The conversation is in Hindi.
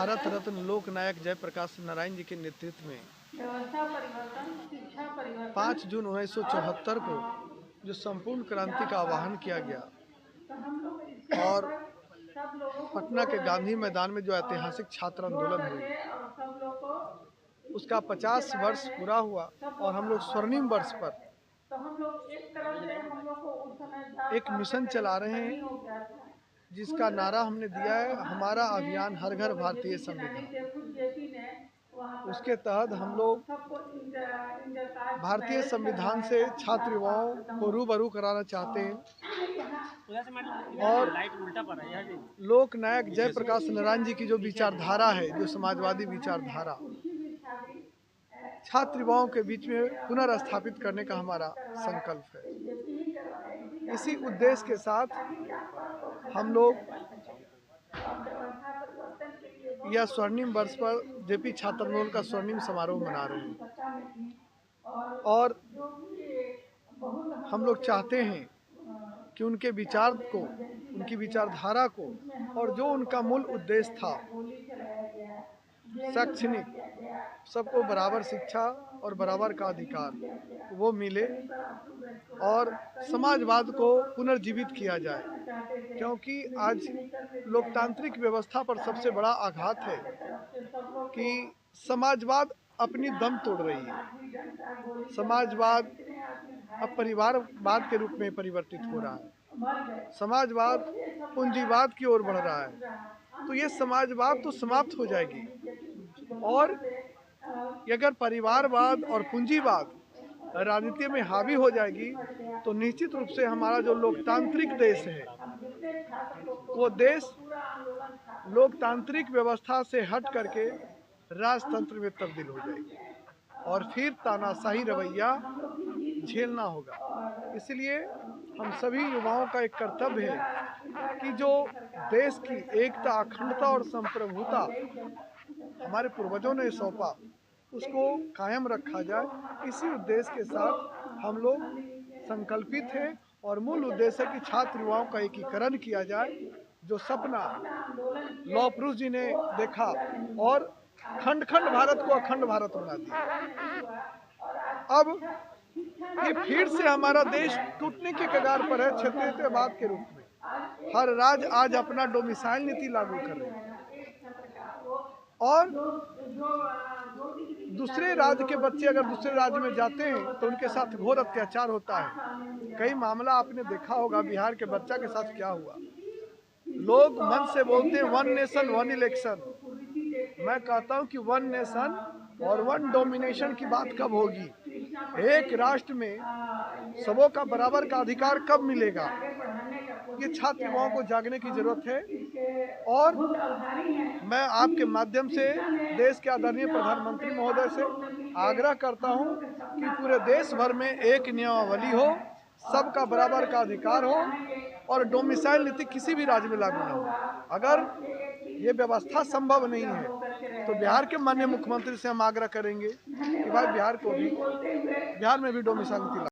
भारत रत्न लोक नायक जयप्रकाश नारायण जी के नेतृत्व में व्यवस्था परिवर्तन, शिक्षा परिवर्तन 5 जून 1974 को जो संपूर्ण क्रांति का आह्वान किया गया तो हम लोग इसके और ऊपर सब लोगों को पटना के गांधी मैदान में जो ऐतिहासिक छात्र आंदोलन हुई और सब लोग को उसका 50 वर्ष पूरा हुआ और हम लोग स्वर्णिम वर्ष पर तो हम लोग एक तरह से हम लोग को उस समय एक मिशन चला रहे हैं जिसका नारा हमने दिया है, हमारा अभियान हर घर भारतीय संविधान। उसके तहत हम लोग भारतीय संविधान से छात्र युवाओं को रूबरू कराना चाहते हैं और लोक नायक जयप्रकाश नारायण जी की जो विचारधारा है, जो समाजवादी विचारधारा, छात्र युवाओं के बीच में पुनर्स्थापित करने का हमारा संकल्प है। इसी उद्देश्य के साथ हम लोग यह स्वर्णिम वर्ष पर जेपी छात्र आंदोलन का स्वर्णिम समारोह मना रहे हैं और हम लोग चाहते हैं कि उनके विचार को, उनकी विचारधारा को और जो उनका मूल उद्देश्य था, शैक्षणिक सबको बराबर शिक्षा और बराबर का अधिकार, वो मिले और समाजवाद को पुनर्जीवित किया जाए, क्योंकि आज लोकतांत्रिक व्यवस्था पर सबसे बड़ा आघात है कि समाजवाद अपनी दम तोड़ रही है। समाजवाद अब परिवारवाद के रूप में परिवर्तित हो रहा है, समाजवाद पूंजीवाद की ओर बढ़ रहा है। तो ये समाजवाद तो समाप्त हो जाएगी और अगर परिवारवाद और पूंजीवाद राजनीति में हावी हो जाएगी तो निश्चित रूप से हमारा जो लोकतांत्रिक देश है, वो देश लोकतांत्रिक व्यवस्था से हट करके राजतंत्र में तब्दील हो जाएगी और फिर तानाशाही रवैया झेलना होगा। इसलिए हम सभी युवाओं का एक कर्तव्य है कि जो देश की एकता, अखंडता और संप्रभुता हमारे पूर्वजों ने सौंपा, उसको कायम रखा जाए। इसी उद्देश्य के साथ हम लोग संकल्पित हैं और मूल उद्देश्य है कि छात्र युवाओं का एकीकरण किया जाए, जो सपना लौह पुरुष जी ने देखा और खंड खंड भारत को अखंड भारत बना दिया। अब ये फिर से हमारा देश टूटने के कगार पर है क्षेत्रीयतावाद के रूप में। हर राज्य आज अपना डोमिसाइल नीति लागू कर रहे हैं और दूसरे राज्य के बच्चे अगर दूसरे राज्य में जाते हैं तो उनके साथ घोर अत्याचार होता है। कई मामला आपने देखा होगा, बिहार के बच्चा के साथ क्या हुआ। लोग मन से बोलते हैं वन नेशन वन इलेक्शन। मैं कहता हूं कि वन नेशन और वन डोमिनेशन की बात कब होगी? एक राष्ट्र में सबों का बराबर का अधिकार कब मिलेगा? ये छात्र युवाओं को जागने की जरूरत है और मैं आपके माध्यम से देश के आदरणीय प्रधानमंत्री महोदय से आग्रह करता हूं कि पूरे देश भर में एक नियमावली हो, सबका बराबर का अधिकार हो और डोमिसाइल नीति किसी भी राज्य में लागू न हो। अगर ये व्यवस्था संभव नहीं है तो बिहार के माननीय मुख्यमंत्री से हम आग्रह करेंगे कि भाई बिहार में भी डोमिसाइल नीति